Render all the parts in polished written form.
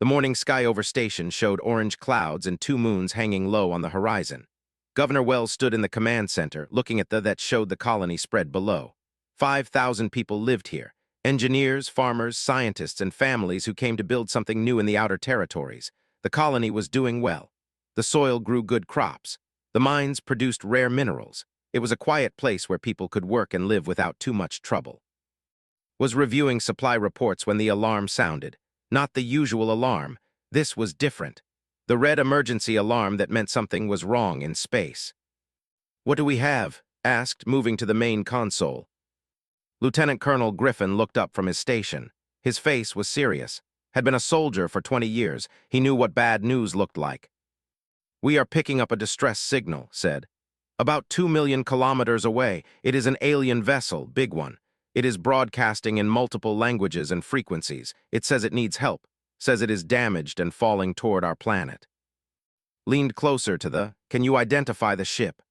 The morning sky over station showed orange clouds and two moons hanging low on the horizon. Governor Wells stood in the command center, looking at the that showed the colony spread below. 5,000 people lived here. Engineers, farmers, scientists, and families who came to build something new in the outer territories. The colony was doing well. The soil grew good crops. The mines produced rare minerals. It was a quiet place where people could work and live without too much trouble. Was reviewing supply reports when the alarm sounded. Not the usual alarm. This was different. The red emergency alarm that meant something was wrong in space. "What do we have?" asked, moving to the main console. Lieutenant Colonel Griffin looked up from his station. His face was serious. Had been a soldier for 20 years. He knew what bad news looked like. "We are picking up a distress signal," said. "About 2 million kilometers away. It is an alien vessel, big one. It is broadcasting in multiple languages and frequencies. It says it needs help. Says it is damaged and falling toward our planet." Leaned closer to the, "Can you identify the ship?"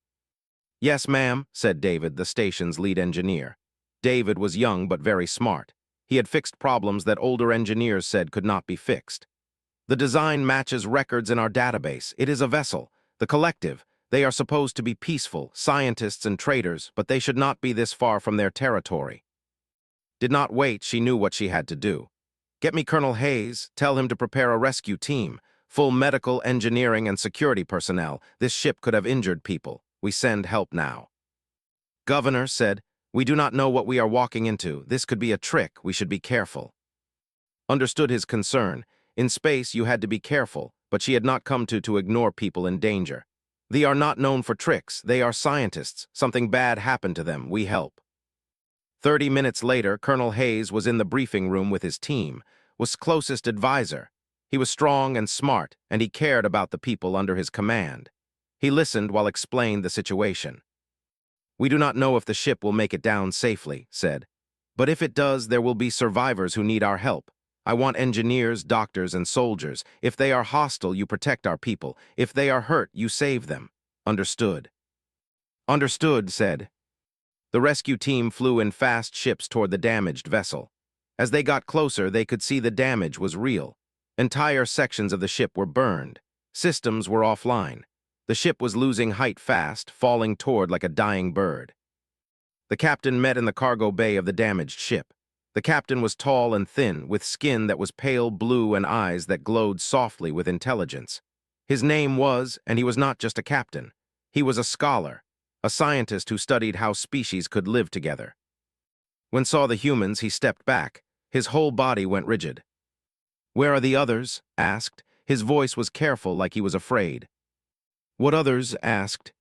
"Yes, ma'am," said David, the station's lead engineer. David was young but very smart. He had fixed problems that older engineers said could not be fixed. "The design matches records in our database. It is a vessel. The collective. They are supposed to be peaceful, scientists and traders, but they should not be this far from their territory." Did not wait, she knew what she had to do. "Get me Colonel Hayes, tell him to prepare a rescue team. Full medical, engineering, and security personnel. This ship could have injured people. We send help now." Governor said, "We do not know what we are walking into. This could be a trick. We should be careful." Understood his concern. In space, you had to be careful, but she had not come to ignore people in danger. "They are not known for tricks. They are scientists. Something bad happened to them. We help." 30 minutes later, Colonel Hayes was in the briefing room with his team, was closest advisor. He was strong and smart, and he cared about the people under his command. He listened while explained the situation. "We do not know if the ship will make it down safely," said. "But if it does, there will be survivors who need our help. I want engineers, doctors, and soldiers. If they are hostile, you protect our people. If they are hurt, you save them. Understood?" "Understood," said. The rescue team flew in fast ships toward the damaged vessel. As they got closer, they could see the damage was real. Entire sections of the ship were burned. Systems were offline. The ship was losing height fast, falling toward like a dying bird. The captain met in the cargo bay of the damaged ship. The captain was tall and thin, with skin that was pale blue and eyes that glowed softly with intelligence. His name was, and he was not just a captain. He was a scholar, a scientist who studied how species could live together. When saw the humans, he stepped back. His whole body went rigid. "Where are the others?" asked. His voice was careful, like he was afraid. "What others?" asked.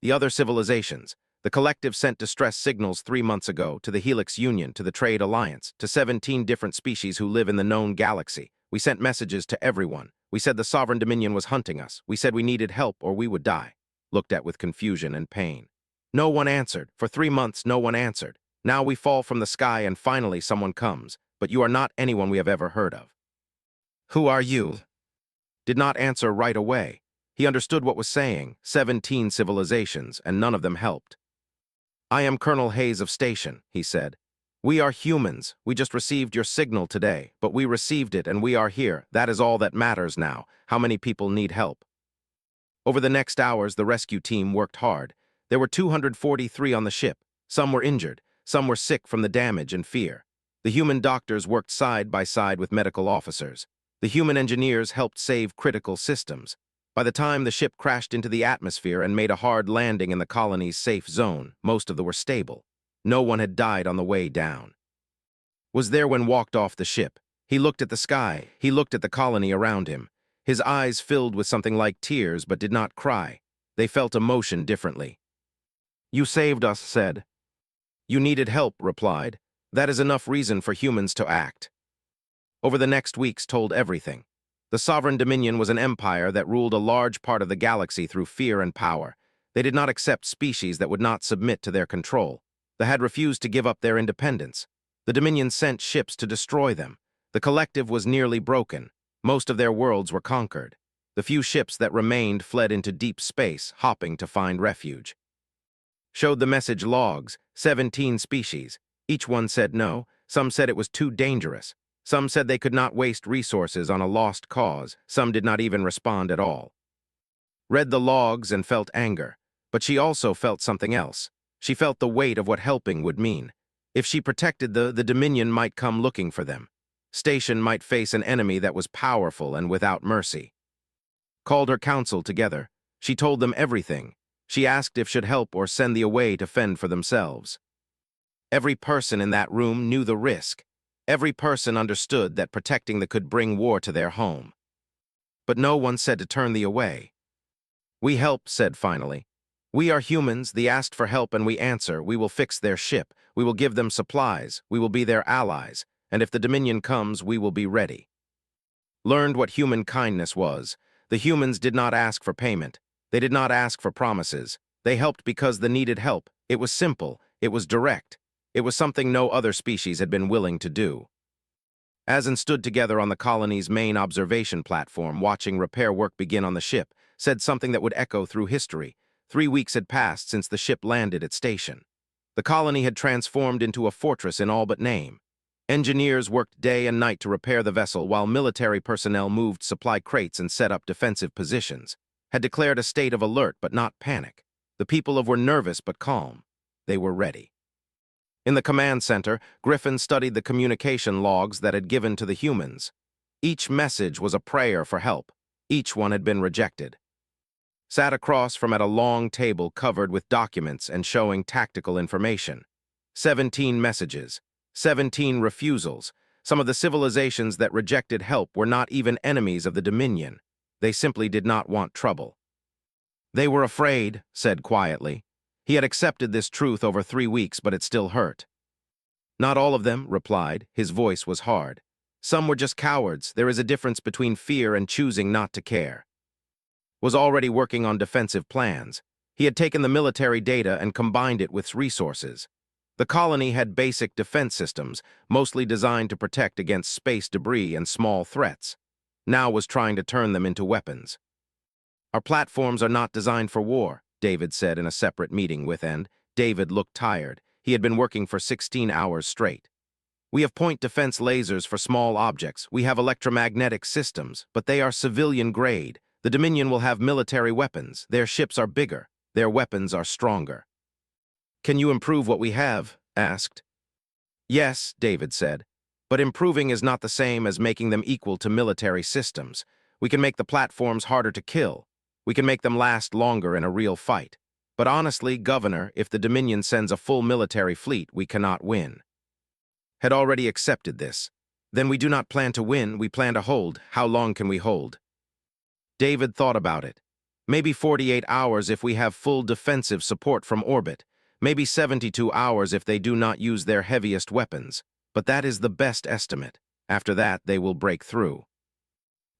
"The other civilizations. The collective sent distress signals 3 months ago to the Helix Union, to the Trade Alliance, to 17 different species who live in the known galaxy. We sent messages to everyone. We said the Sovereign Dominion was hunting us. We said we needed help or we would die." Looked at with confusion and pain. "No one answered. For 3 months, no one answered. Now we fall from the sky and finally someone comes. But you are not anyone we have ever heard of." "Who are you?" Did not answer right away. He understood what was saying. 17 civilizations, and none of them helped. "I am Colonel Hayes of Station," he said. "We are humans. We just received your signal today, but we received it and we are here. That is all that matters now. How many people need help?" Over the next hours, the rescue team worked hard. There were 243 on the ship. Some were injured. Some were sick from the damage and fear. The human doctors worked side by side with medical officers. The human engineers helped save critical systems. By the time the ship crashed into the atmosphere and made a hard landing in the colony's safe zone, most of them were stable. No one had died on the way down. Was there when walked off the ship. He looked at the sky. He looked at the colony around him. His eyes filled with something like tears but did not cry. They felt emotion differently. "You saved us," said. "You needed help," replied. "That is enough reason for humans to act." Over the next weeks told everything. The Sovereign Dominion was an empire that ruled a large part of the galaxy through fear and power. They did not accept species that would not submit to their control. They had refused to give up their independence. The Dominion sent ships to destroy them. The collective was nearly broken. Most of their worlds were conquered. The few ships that remained fled into deep space, hopping to find refuge. Showed the message logs, 17 species. Each one said no. Some said it was too dangerous. Some said they could not waste resources on a lost cause. Some did not even respond at all. Read the logs and felt anger, but she also felt something else. She felt the weight of what helping would mean. If she protected the Dominion might come looking for them. Station might face an enemy that was powerful and without mercy. Called her council together. She told them everything. She asked if she'd help or send the away to fend for themselves. Every person in that room knew the risk. Every person understood that protecting the could bring war to their home. But no one said to turn the away. We help, said finally. We are humans, they asked for help and we answer. We will fix their ship. We will give them supplies. We will be their allies. And if the Dominion comes, we will be ready. Learned what human kindness was. The humans did not ask for payment. They did not ask for promises. They helped because they needed help. It was simple. It was direct. It was something no other species had been willing to do. Asin stood together on the colony's main observation platform, watching repair work begin on the ship, said something that would echo through history. 3 weeks had passed since the ship landed at station. The colony had transformed into a fortress in all but name. Engineers worked day and night to repair the vessel, while military personnel moved supply crates and set up defensive positions. Had declared a state of alert but not panic. The people were nervous but calm. They were ready. In the command center, Griffin studied the communication logs that had given to the humans. Each message was a prayer for help. Each one had been rejected. Sat across from at a long table covered with documents and showing tactical information. 17 messages, 17 refusals. Some of the civilizations that rejected help were not even enemies of the Dominion. They simply did not want trouble. They were afraid, said quietly. He had accepted this truth over 3 weeks, but it still hurt. Not all of them, replied. His voice was hard. Some were just cowards. There is a difference between fear and choosing not to care. Was already working on defensive plans. He had taken the military data and combined it with resources. The colony had basic defense systems, mostly designed to protect against space debris and small threats. Now was trying to turn them into weapons. Our platforms are not designed for war, David said in a separate meeting with End. David looked tired. He had been working for 16 hours straight. We have point defense lasers for small objects. We have electromagnetic systems, but they are civilian grade. The Dominion will have military weapons. Their ships are bigger. Their weapons are stronger. Can you improve what we have? Asked. Yes, David said. But improving is not the same as making them equal to military systems. We can make the platforms harder to kill. We can make them last longer in a real fight. But honestly, Governor, if the Dominion sends a full military fleet, we cannot win. Had already accepted this. Then we do not plan to win, we plan to hold. How long can we hold? David thought about it. Maybe 48 hours if we have full defensive support from orbit. Maybe 72 hours if they do not use their heaviest weapons. But that is the best estimate. After that, they will break through.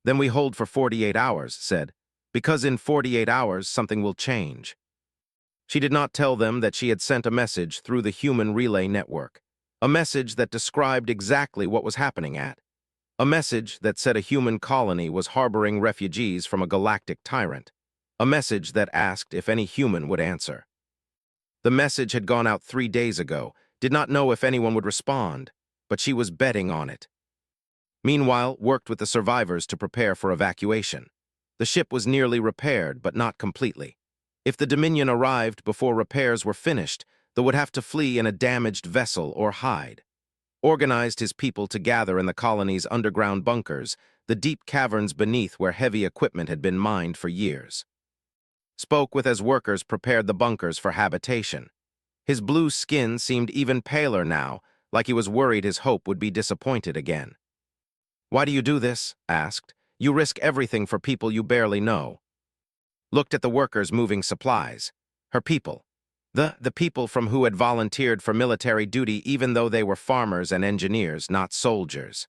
Then we hold for 48 hours, said. Because in 48 hours, something will change. She did not tell them that she had sent a message through the human relay network. A message that described exactly what was happening at. A message that said a human colony was harboring refugees from a galactic tyrant. A message that asked if any human would answer. The message had gone out 3 days ago, did not know if anyone would respond, but she was betting on it. Meanwhile, worked with the survivors to prepare for evacuation. The ship was nearly repaired, but not completely. If the Dominion arrived before repairs were finished, they would have to flee in a damaged vessel or hide. Organized his people to gather in the colony's underground bunkers, the deep caverns beneath where heavy equipment had been mined for years. Spoke with as workers prepared the bunkers for habitation. His blue skin seemed even paler now, like he was worried his hope would be disappointed again. Why do you do this? Asked. You risk everything for people you barely know. Looked at the workers moving supplies. Her people. The people from who had volunteered for military duty even though they were farmers and engineers, not soldiers.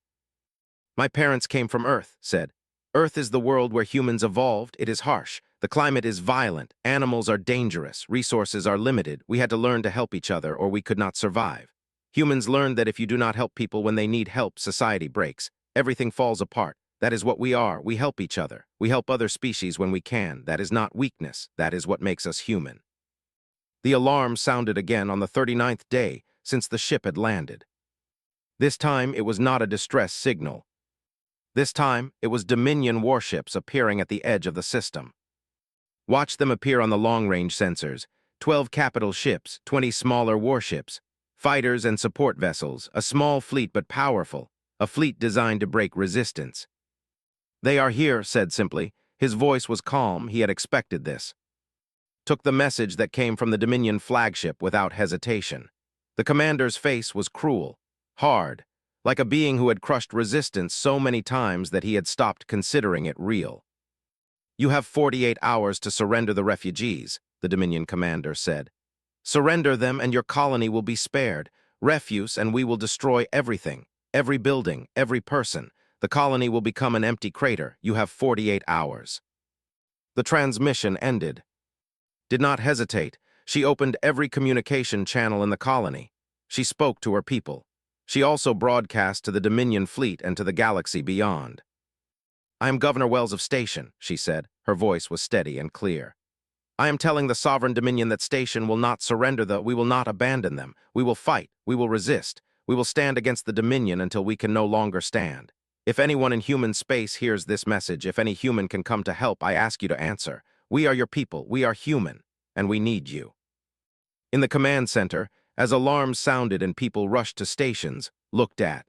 My parents came from Earth, said. Earth is the world where humans evolved. It is harsh. The climate is violent. Animals are dangerous. Resources are limited. We had to learn to help each other or we could not survive. Humans learned that if you do not help people when they need help, society breaks. Everything falls apart. That is what we are. We help each other. We help other species when we can. That is not weakness. That is what makes us human. The alarm sounded again on the 39th day since the ship had landed. This time, it was not a distress signal. This time, it was Dominion warships appearing at the edge of the system. Watch them appear on the long-range sensors. 12 capital ships, 20 smaller warships, fighters and support vessels, a small fleet but powerful, a fleet designed to break resistance. "They are here," said simply. His voice was calm, he had expected this. Took the message that came from the Dominion flagship without hesitation. The commander's face was cruel, hard, like a being who had crushed resistance so many times that he had stopped considering it real. "You have 48 hours to surrender the refugees," the Dominion commander said. "Surrender them and your colony will be spared. Refuse and we will destroy everything, every building, every person. The colony will become an empty crater. You have 48 hours." The transmission ended. Did not hesitate. She opened every communication channel in the colony. She spoke to her people. She also broadcast to the Dominion fleet and to the galaxy beyond. "I am Governor Wells of Station," she said. Her voice was steady and clear. "I am telling the sovereign Dominion that Station will not surrender we will not abandon them. We will fight. We will resist. We will stand against the Dominion until we can no longer stand. If anyone in human space hears this message, if any human can come to help, I ask you to answer. We are your people. We are human, and we need you." In the command center, as alarms sounded and people rushed to stations, looked at.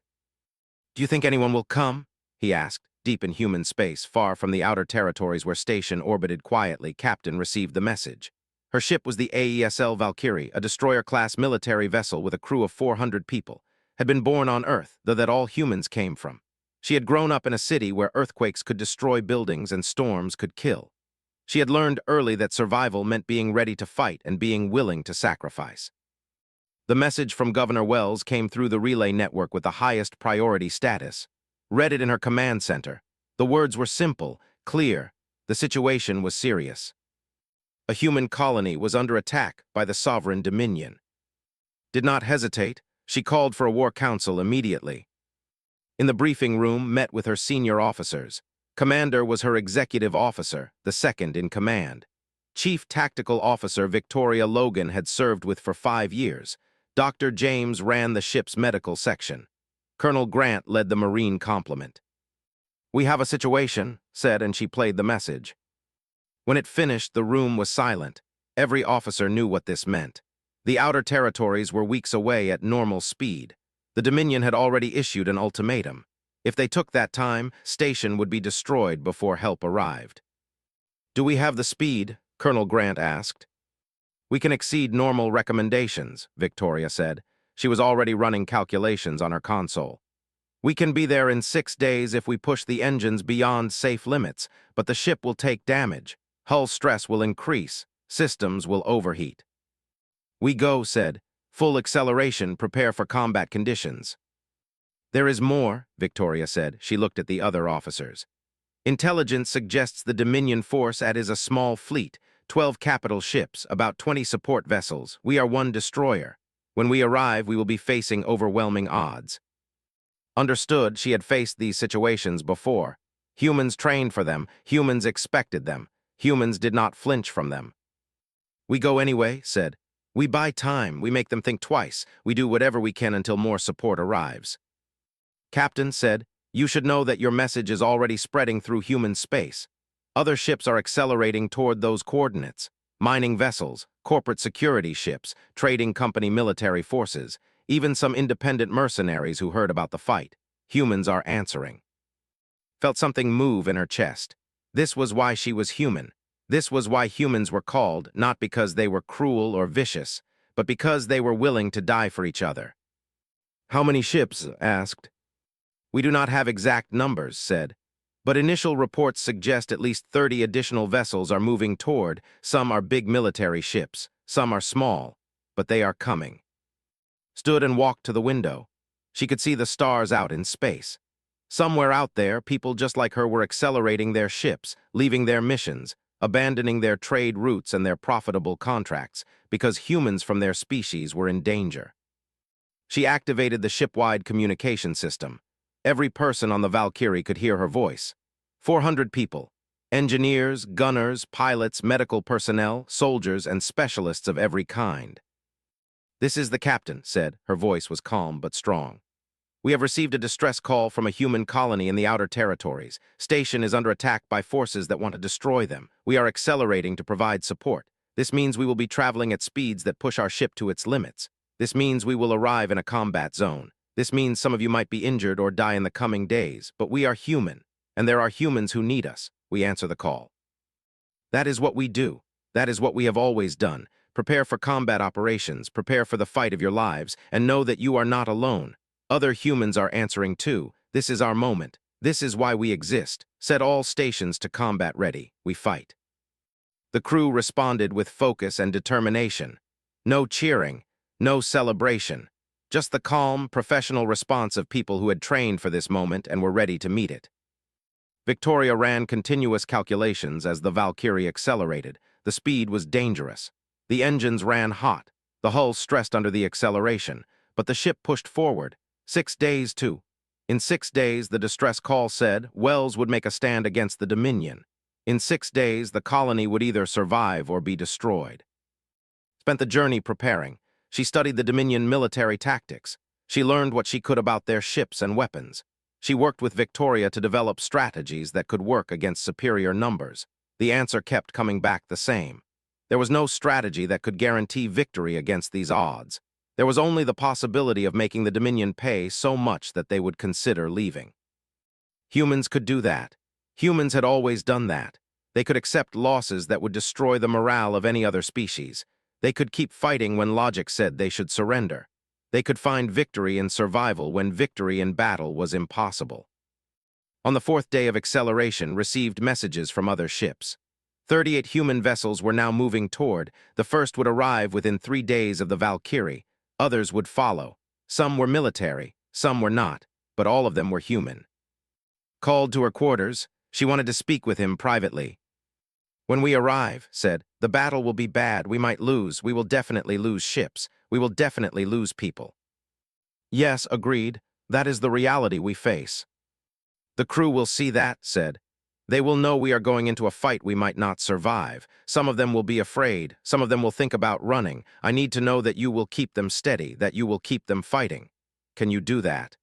"Do you think anyone will come?" he asked. Deep in human space, far from the outer territories where Station orbited quietly, Captain received the message. Her ship was the AESL Valkyrie, a destroyer-class military vessel with a crew of 400 people, had been born on Earth, though that all humans came from. She had grown up in a city where earthquakes could destroy buildings and storms could kill. She had learned early that survival meant being ready to fight and being willing to sacrifice. The message from Governor Wells came through the relay network with the highest priority status. Read it in her command center. The words were simple, clear. The situation was serious. A human colony was under attack by the sovereign Dominion. Did not hesitate. She called for a war council immediately. In the briefing room, met with her senior officers. Commander was her executive officer, the second in command. Chief Tactical Officer Victoria Logan had served with for 5 years. Dr. James ran the ship's medical section. Colonel Grant led the Marine complement. "We have a situation," said, and she played the message. When it finished, the room was silent. Every officer knew what this meant. The outer territories were weeks away at normal speed. The Dominion had already issued an ultimatum. If they took that time, Station would be destroyed before help arrived. "Do we have the speed?" Colonel Grant asked. "We can exceed normal recommendations," Victoria said. She was already running calculations on her console. "We can be there in 6 days if we push the engines beyond safe limits, but the ship will take damage. Hull stress will increase. Systems will overheat." "We go," said. "Full acceleration, prepare for combat conditions." "There is more," Victoria said. She looked at the other officers. "Intelligence suggests the Dominion force is a small fleet, 12 capital ships, about 20 support vessels. We are 1 destroyer. When we arrive, we will be facing overwhelming odds." Understood, she had faced these situations before. Humans trained for them, humans expected them, humans did not flinch from them. "We go anyway," said. "We buy time, we make them think twice, we do whatever we can until more support arrives." Captain said, "You should know that your message is already spreading through human space. Other ships are accelerating toward those coordinates. Mining vessels, corporate security ships, trading company military forces, even some independent mercenaries who heard about the fight. Humans are answering." Felt something move in her chest. This was why she was human. This was why humans were called, not because they were cruel or vicious, but because they were willing to die for each other. "How many ships?" asked. "We do not have exact numbers," said. "But initial reports suggest at least 30 additional vessels are moving toward. Some are big military ships, some are small, but they are coming." Stood and walked to the window. She could see the stars out in space. Somewhere out there, people just like her were accelerating their ships, leaving their missions, abandoning their trade routes and their profitable contracts, because humans from their species were in danger. She activated the ship-wide communication system. Every person on the Valkyrie could hear her voice. 400 people. Engineers, gunners, pilots, medical personnel, soldiers, and specialists of every kind. "This is the captain," said. Her voice was calm but strong. We have received a distress call from a human colony in the outer territories. Station is under attack by forces that want to destroy them. We are accelerating to provide support. This means we will be traveling at speeds that push our ship to its limits. This means we will arrive in a combat zone. This means some of you might be injured or die in the coming days, but we are human, and there are humans who need us. We answer the call. That is what we do. That is what we have always done. Prepare for combat operations, prepare for the fight of your lives, and know that you are not alone. Other humans are answering too. This is our moment. This is why we exist. Set all stations to combat ready. We fight. The crew responded with focus and determination. No cheering, no celebration. Just the calm, professional response of people who had trained for this moment and were ready to meet it. Victoria ran continuous calculations as the Valkyrie accelerated. The speed was dangerous. The engines ran hot. The hull stressed under the acceleration. But the ship pushed forward. 6 days, too. In 6 days, the distress call said, Wells would make a stand against the Dominion. In 6 days, the colony would either survive or be destroyed. Spent the journey preparing. She studied the Dominion military tactics. She learned what she could about their ships and weapons. She worked with Victoria to develop strategies that could work against superior numbers. The answer kept coming back the same. There was no strategy that could guarantee victory against these odds. There was only the possibility of making the Dominion pay so much that they would consider leaving. Humans could do that. Humans had always done that. They could accept losses that would destroy the morale of any other species. They could keep fighting when logic said they should surrender. They could find victory in survival when victory in battle was impossible. On the 4th day of acceleration, received messages from other ships. 38 human vessels were now moving toward. The first would arrive within 3 days of the Valkyrie. Others would follow. Some were military, some were not, but all of them were human. Called to her quarters, she wanted to speak with him privately. When we arrive, said, the battle will be bad, we might lose, we will definitely lose ships, we will definitely lose people. Yes, agreed, that is the reality we face. The crew will see that, said. They will know we are going into a fight we might not survive. Some of them will be afraid. Some of them will think about running. I need to know that you will keep them steady, that you will keep them fighting. Can you do that?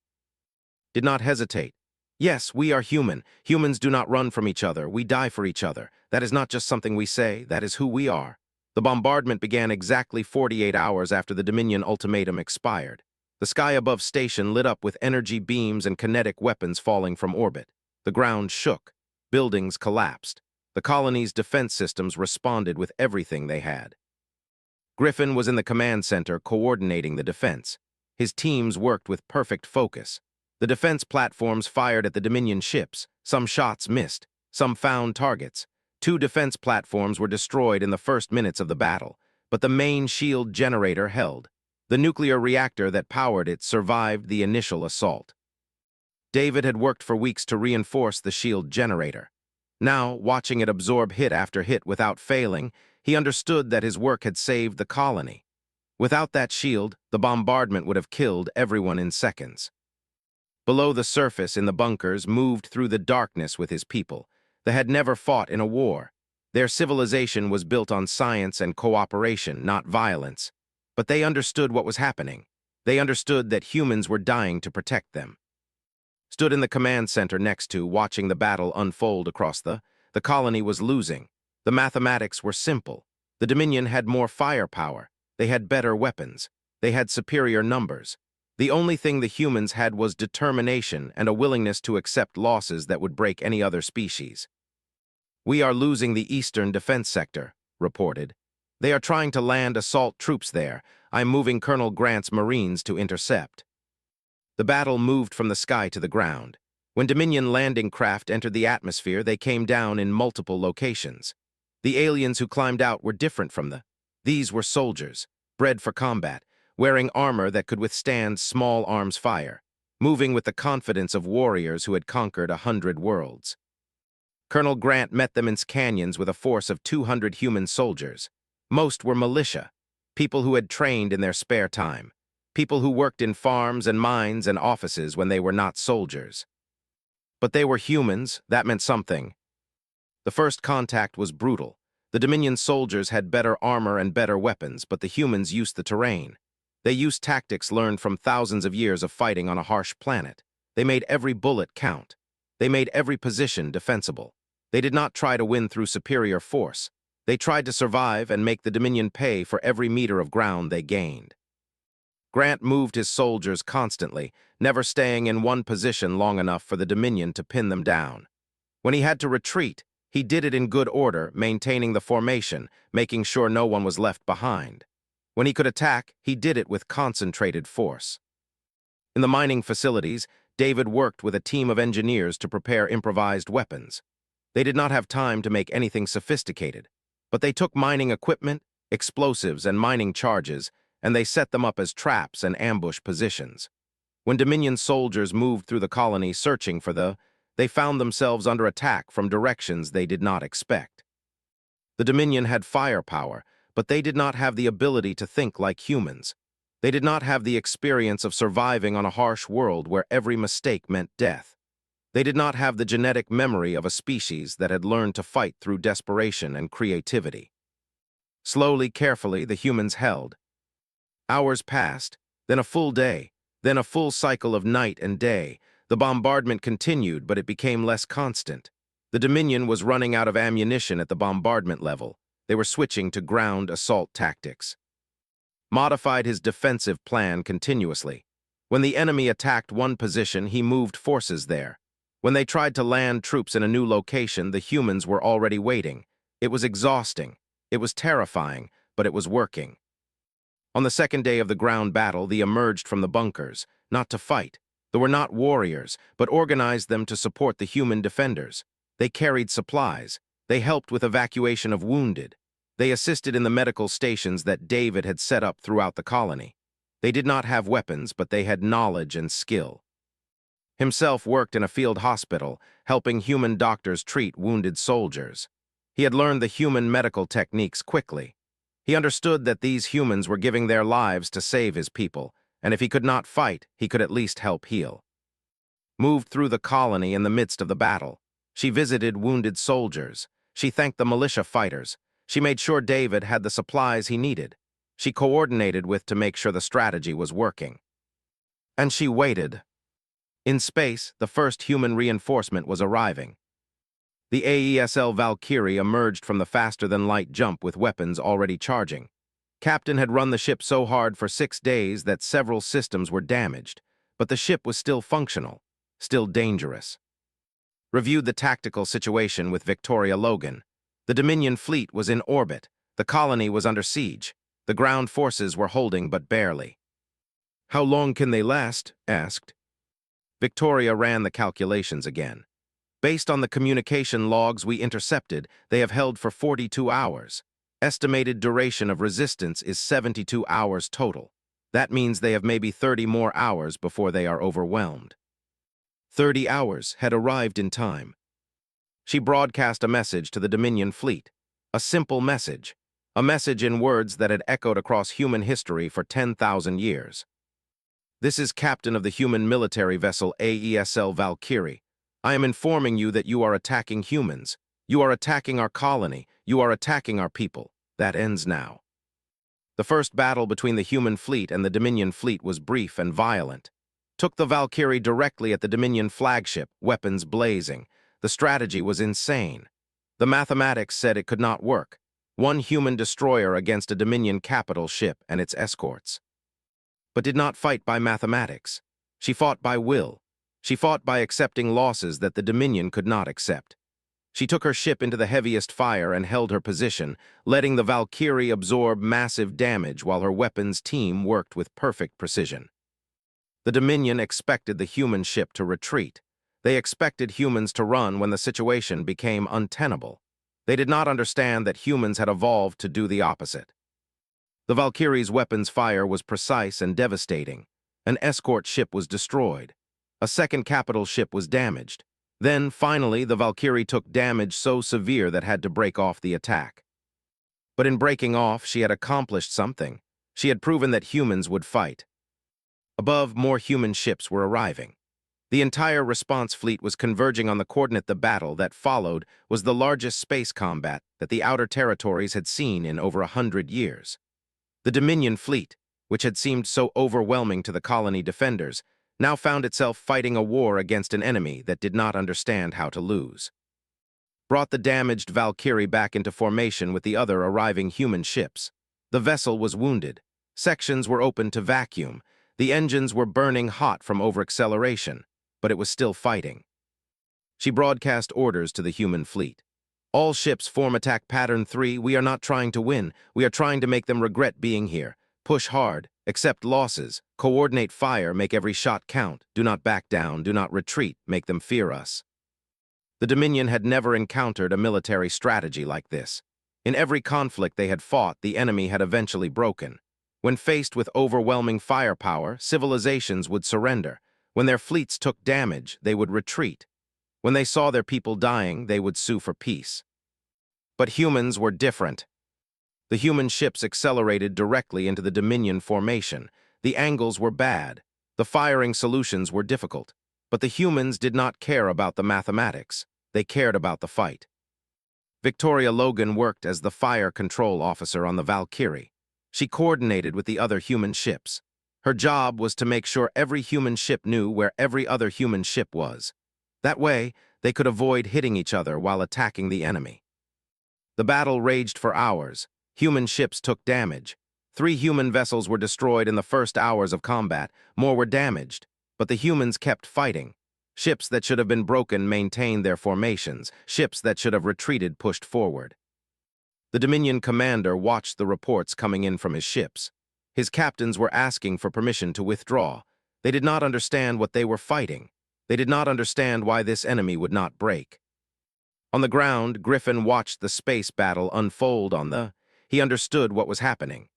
Did not hesitate. Yes, we are human. Humans do not run from each other. We die for each other. That is not just something we say. That is who we are. The bombardment began exactly 48 hours after the Dominion ultimatum expired. The sky above station lit up with energy beams and kinetic weapons falling from orbit. The ground shook. Buildings collapsed. The colony's defense systems responded with everything they had. Griffin was in the command center coordinating the defense. His teams worked with perfect focus. The defense platforms fired at the Dominion ships. Some shots missed. Some found targets. 2 defense platforms were destroyed in the first minutes of the battle, but the main shield generator held. The nuclear reactor that powered it survived the initial assault. David had worked for weeks to reinforce the shield generator. Now, watching it absorb hit after hit without failing, he understood that his work had saved the colony. Without that shield, the bombardment would have killed everyone in seconds. Below the surface in the bunkers moved through the darkness with his people. They had never fought in a war. Their civilization was built on science and cooperation, not violence. But they understood what was happening. They understood that humans were dying to protect them. Stood in the command center next to, watching the battle unfold across the colony was losing. The mathematics were simple. The Dominion had more firepower. They had better weapons. They had superior numbers. The only thing the humans had was determination and a willingness to accept losses that would break any other species. We are losing the eastern defense sector, reported. They are trying to land assault troops there. I'm moving Colonel Grant's Marines to intercept. The battle moved from the sky to the ground. When Dominion landing craft entered the atmosphere, they came down in multiple locations. The aliens who climbed out were different from these were soldiers, bred for combat, wearing armor that could withstand small arms fire, moving with the confidence of warriors who had conquered 100 worlds. Colonel Grant met them in canyons with a force of 200 human soldiers. Most were militia, people who had trained in their spare time, people who worked in farms and mines and offices when they were not soldiers. But they were humans, that meant something. The first contact was brutal. The Dominion soldiers had better armor and better weapons, but the humans used the terrain. They used tactics learned from thousands of years of fighting on a harsh planet. They made every bullet count. They made every position defensible. They did not try to win through superior force. They tried to survive and make the Dominion pay for every meter of ground they gained. Grant moved his soldiers constantly, never staying in one position long enough for the Dominion to pin them down. When he had to retreat, he did it in good order, maintaining the formation, making sure no one was left behind. When he could attack, he did it with concentrated force. In the mining facilities, David worked with a team of engineers to prepare improvised weapons. They did not have time to make anything sophisticated, but they took mining equipment, explosives, and mining charges, and they set them up as traps and ambush positions. When Dominion soldiers moved through the colony searching for they found themselves under attack from directions they did not expect. The Dominion had firepower, but they did not have the ability to think like humans. They did not have the experience of surviving on a harsh world where every mistake meant death. They did not have the genetic memory of a species that had learned to fight through desperation and creativity. Slowly, carefully, the humans held. Hours passed, then a full day, then a full cycle of night and day. The bombardment continued, but it became less constant. The Dominion was running out of ammunition at the bombardment level. They were switching to ground assault tactics. Modified his defensive plan continuously. When the enemy attacked one position, he moved forces there. When they tried to land troops in a new location, the humans were already waiting. It was exhausting. It was terrifying, but it was working. On the second day of the ground battle, they emerged from the bunkers, not to fight. They were not warriors, but organized them to support the human defenders. They carried supplies. They helped with evacuation of wounded. They assisted in the medical stations that David had set up throughout the colony. They did not have weapons, but they had knowledge and skill. Himself worked in a field hospital, helping human doctors treat wounded soldiers. He had learned the human medical techniques quickly. He understood that these humans were giving their lives to save his people, and if he could not fight, he could at least help heal. Moved through the colony in the midst of the battle. She visited wounded soldiers. She thanked the militia fighters. She made sure David had the supplies he needed. She coordinated with to make sure the strategy was working. And she waited. In space, the first human reinforcement was arriving. The AESL Valkyrie emerged from the faster-than-light jump with weapons already charging. Captain had run the ship so hard for 6 days that several systems were damaged, but the ship was still functional, still dangerous. Reviewed the tactical situation with Victoria Logan. The Dominion fleet was in orbit. The colony was under siege. The ground forces were holding but barely. "How long can they last?" asked. Victoria ran the calculations again. "Based on the communication logs we intercepted, they have held for 42 hours. Estimated duration of resistance is 72 hours total. That means they have maybe 30 more hours before they are overwhelmed." 30 hours had arrived in time. She broadcast a message to the Dominion fleet. A simple message. A message in words that had echoed across human history for 10,000 years. "This is captain of the human military vessel AESL Valkyrie. I am informing you that you are attacking humans. You are attacking our colony. You are attacking our people. That ends now." The first battle between the human fleet and the Dominion fleet was brief and violent. Took the Valkyrie directly at the Dominion flagship, weapons blazing. The strategy was insane. The mathematics said it could not work. One human destroyer against a Dominion capital ship and its escorts. But did not fight by mathematics. She fought by will. She fought by accepting losses that the Dominion could not accept. She took her ship into the heaviest fire and held her position, letting the Valkyrie absorb massive damage while her weapons team worked with perfect precision. The Dominion expected the human ship to retreat. They expected humans to run when the situation became untenable. They did not understand that humans had evolved to do the opposite. The Valkyrie's weapons fire was precise and devastating. An escort ship was destroyed. A second capital ship was damaged. Then, finally, the Valkyrie took damage so severe that had to break off the attack. But in breaking off, she had accomplished something. She had proven that humans would fight. Above, more human ships were arriving. The entire response fleet was converging on the coordinate. The battle that followed was the largest space combat that the Outer Territories had seen in over 100 years. The Dominion fleet, which had seemed so overwhelming to the colony defenders, now found itself fighting a war against an enemy that did not understand how to lose. Brought the damaged Valkyrie back into formation with the other arriving human ships. The vessel was wounded. Sections were open to vacuum. The engines were burning hot from overacceleration, but it was still fighting. She broadcast orders to the human fleet. All ships form attack pattern 3. We are not trying to win. We are trying to make them regret being here. Push hard. Accept losses. Coordinate fire. Make every shot count. Do not back down. Do not retreat. Make them fear us. The Dominion had never encountered a military strategy like this. In every conflict they had fought, the enemy had eventually broken. When faced with overwhelming firepower, civilizations would surrender. When their fleets took damage, they would retreat. When they saw their people dying, they would sue for peace. But humans were different. The human ships accelerated directly into the Dominion formation. The angles were bad. The firing solutions were difficult. But the humans did not care about the mathematics. They cared about the fight. Victoria Logan worked as the fire control officer on the Valkyrie. She coordinated with the other human ships. Her job was to make sure every human ship knew where every other human ship was. That way, they could avoid hitting each other while attacking the enemy. The battle raged for hours. Human ships took damage. 3 human vessels were destroyed in the first hours of combat. More were damaged, but the humans kept fighting. Ships that should have been broken maintained their formations. Ships that should have retreated pushed forward. The Dominion commander watched the reports coming in from his ships. His captains were asking for permission to withdraw. They did not understand what they were fighting. They did not understand why this enemy would not break. On the ground, Griffin watched the space battle unfold He understood what was happening.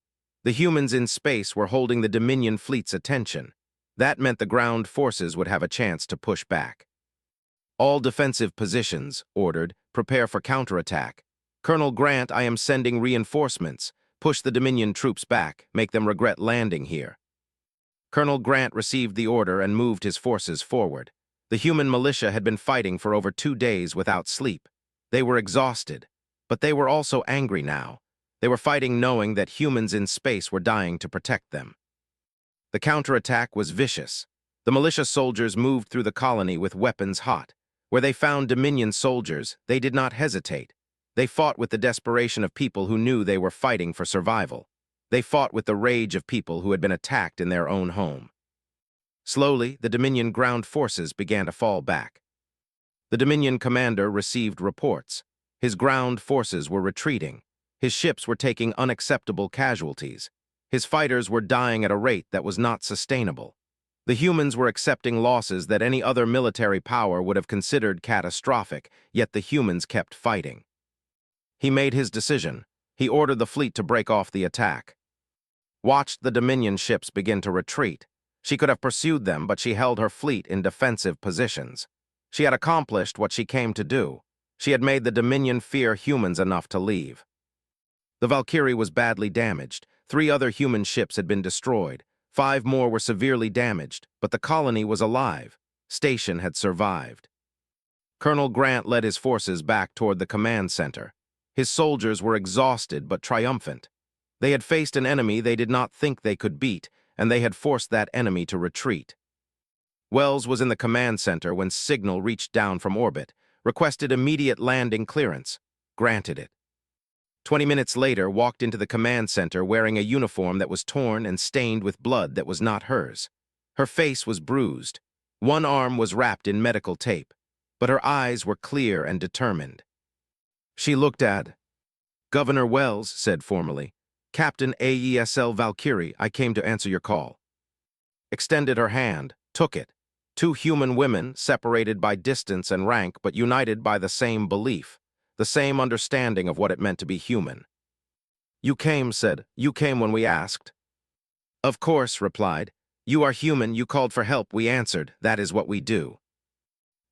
The humans in space were holding the Dominion fleet's attention. That meant the ground forces would have a chance to push back. All defensive positions, ordered, prepare for counterattack. Colonel Grant, I am sending reinforcements. Push the Dominion troops back, make them regret landing here. Colonel Grant received the order and moved his forces forward. The human militia had been fighting for over 2 days without sleep. They were exhausted, but they were also angry now. They were fighting knowing that humans in space were dying to protect them. The counterattack was vicious. The militia soldiers moved through the colony with weapons hot. Where they found Dominion soldiers, they did not hesitate. They fought with the desperation of people who knew they were fighting for survival. They fought with the rage of people who had been attacked in their own home. Slowly, the Dominion ground forces began to fall back. The Dominion commander received reports. His ground forces were retreating. His ships were taking unacceptable casualties. His fighters were dying at a rate that was not sustainable. The humans were accepting losses that any other military power would have considered catastrophic, yet the humans kept fighting. He made his decision. He ordered the fleet to break off the attack. Watched the Dominion ships begin to retreat. She could have pursued them, but she held her fleet in defensive positions. She had accomplished what she came to do. She had made the Dominion fear humans enough to leave. The Valkyrie was badly damaged. 3 other human ships had been destroyed. 5 more were severely damaged, but the colony was alive. Station had survived. Colonel Grant led his forces back toward the command center. His soldiers were exhausted but triumphant. They had faced an enemy they did not think they could beat, and they had forced that enemy to retreat. Wells was in the command center when signal reached down from orbit, requested immediate landing clearance, granted it. 20 minutes later, walked into the command center wearing a uniform that was torn and stained with blood that was not hers. Her face was bruised. One arm was wrapped in medical tape, but her eyes were clear and determined. She looked at Governor Wells, said formally, Captain AESL Valkyrie, I came to answer your call. Extended her hand, took it. 2 human women, separated by distance and rank, but united by the same belief, the same understanding of what it meant to be human. You came, said, you came when we asked. Of course, replied. You are human, you called for help, we answered, that is what we do.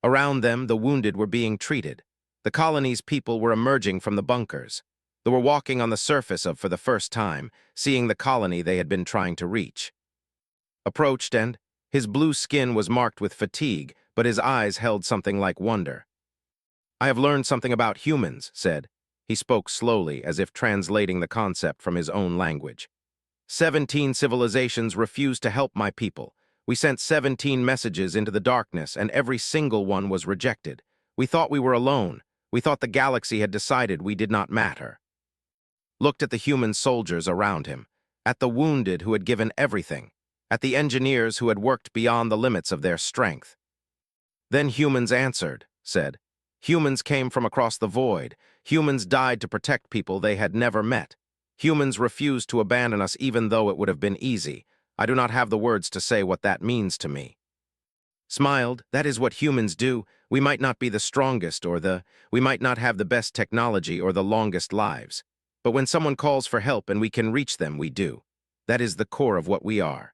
Around them, the wounded were being treated. The colony's people were emerging from the bunkers. They were walking on the surface for the first time, seeing the colony they had been trying to reach. Approached and, his blue skin was marked with fatigue, but his eyes held something like wonder. I have learned something about humans, said. He spoke slowly, as if translating the concept from his own language. 17 civilizations refused to help my people. We sent 17 messages into the darkness, and every single one was rejected. We thought we were alone. We thought the galaxy had decided we did not matter. Looked at the human soldiers around him, at the wounded who had given everything, at the engineers who had worked beyond the limits of their strength. Then humans answered, said, humans came from across the void. Humans died to protect people they had never met. Humans refused to abandon us even though it would have been easy. I do not have the words to say what that means to me. Smiled, that is what humans do. We might not be the strongest we might not have the best technology or the longest lives. But when someone calls for help and we can reach them, we do. That is the core of what we are.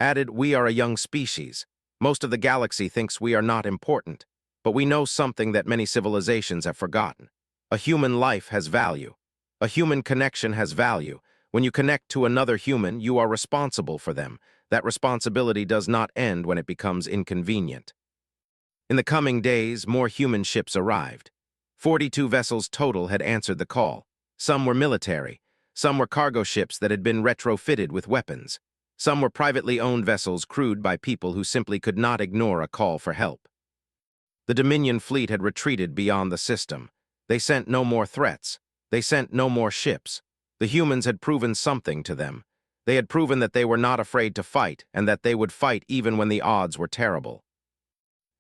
Added, we are a young species. Most of the galaxy thinks we are not important, but we know something that many civilizations have forgotten. A human life has value. A human connection has value. When you connect to another human, you are responsible for them. That responsibility does not end when it becomes inconvenient. In the coming days, more human ships arrived. 42 vessels total had answered the call. Some were military. Some were cargo ships that had been retrofitted with weapons. Some were privately owned vessels crewed by people who simply could not ignore a call for help. The Dominion fleet had retreated beyond the system. They sent no more threats. They sent no more ships. The humans had proven something to them. They had proven that they were not afraid to fight, and that they would fight even when the odds were terrible.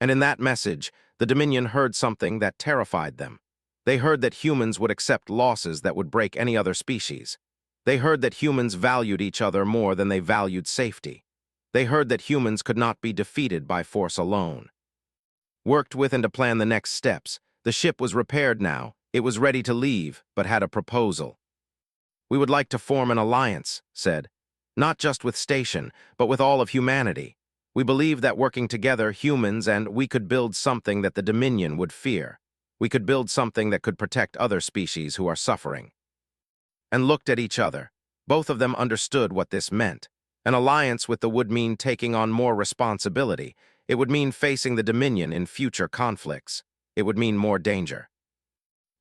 And in that message, the Dominion heard something that terrified them. They heard that humans would accept losses that would break any other species. They heard that humans valued each other more than they valued safety. They heard that humans could not be defeated by force alone. Worked with and to plan the next steps, the ship was repaired now. It was ready to leave, but had a proposal. We would like to form an alliance, said. Not just with Station, but with all of humanity. We believe that working together, humans and we could build something that the Dominion would fear. We could build something that could protect other species who are suffering. And looked at each other. Both of them understood what this meant. An alliance with the would mean taking on more responsibility. It would mean facing the Dominion in future conflicts. It would mean more danger.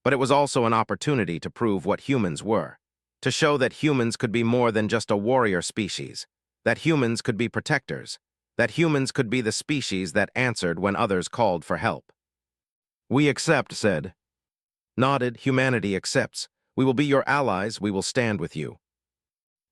But it was also an opportunity to prove what humans were. To show that humans could be more than just a warrior species. That humans could be protectors. That humans could be the species that answered when others called for help. We accept, said. Nodded, humanity accepts. We will be your allies, we will stand with you.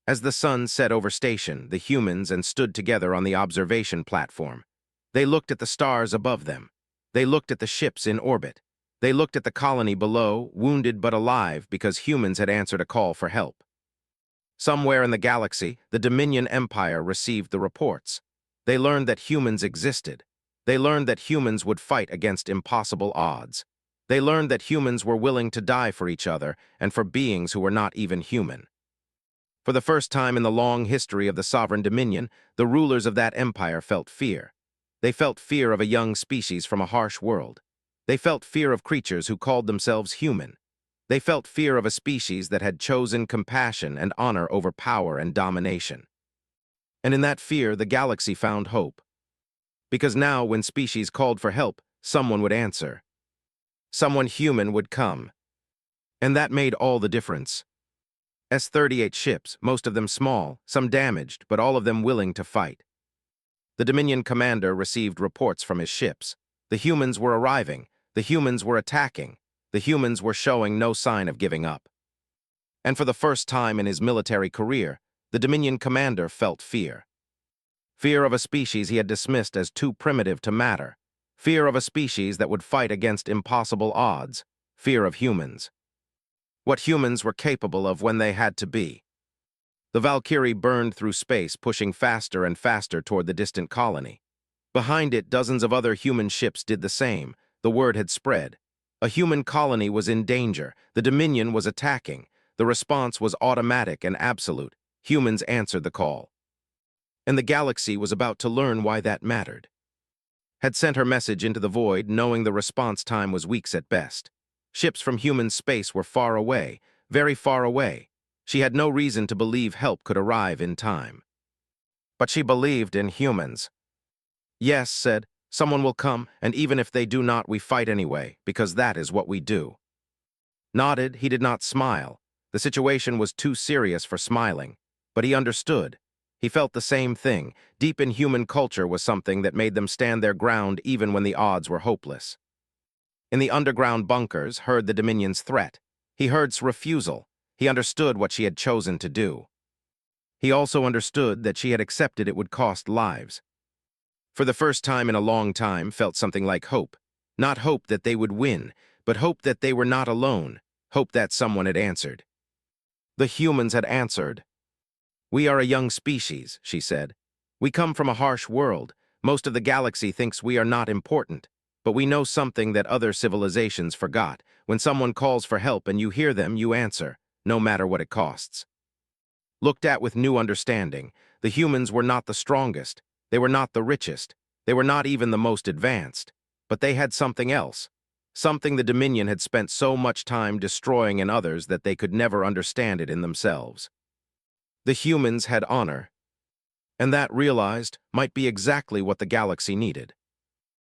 As the sun set over Station, the humans and stood together on the observation platform. They looked at the stars above them. They looked at the ships in orbit. They looked at the colony below, wounded but alive because humans had answered a call for help. Somewhere in the galaxy, the Dominion Empire received the reports. They learned that humans existed. They learned that humans would fight against impossible odds. They learned that humans were willing to die for each other and for beings who were not even human. For the first time in the long history of the Sovereign Dominion, the rulers of that empire felt fear. They felt fear of a young species from a harsh world. They felt fear of creatures who called themselves human. They felt fear of a species that had chosen compassion and honor over power and domination. And in that fear, the galaxy found hope. Because now, when species called for help, someone would answer. Someone human would come. And that made all the difference. S-38 ships, most of them small, some damaged, but all of them willing to fight. The Dominion commander received reports from his ships. The humans were arriving. The humans were attacking. The humans were showing no sign of giving up. And for the first time in his military career, the Dominion commander felt fear. Fear of a species he had dismissed as too primitive to matter. Fear of a species that would fight against impossible odds. Fear of humans. What humans were capable of when they had to be. The Valkyrie burned through space, pushing faster and faster toward the distant colony. Behind it, dozens of other human ships did the same. The word had spread. A human colony was in danger. The Dominion was attacking. The response was automatic and absolute. Humans answered the call. And the galaxy was about to learn why that mattered. Had sent her message into the void, knowing the response time was weeks at best. Ships from human space were far away, very far away. She had no reason to believe help could arrive in time. But she believed in humans. Yes, said, someone will come, and even if they do not, we fight anyway, because that is what we do. Nodded, he did not smile. The situation was too serious for smiling. But he understood. He felt the same thing. Deep in human culture was something that made them stand their ground even when the odds were hopeless. In the underground bunkers, heard the Dominion's threat. He heard's refusal. He understood what she had chosen to do. He also understood that she had accepted it would cost lives. For the first time in a long time, felt something like hope. Not hope that they would win, but hope that they were not alone. Hope that someone had answered. The humans had answered. "We are a young species," she said. "We come from a harsh world. Most of the galaxy thinks we are not important. But we know something that other civilizations forgot. When someone calls for help and you hear them, you answer, no matter what it costs." Looked at with new understanding, the humans were not the strongest. They were not the richest. They were not even the most advanced. But they had something else. Something the Dominion had spent so much time destroying in others that they could never understand it in themselves. The humans had honor. And that, realized, might be exactly what the galaxy needed.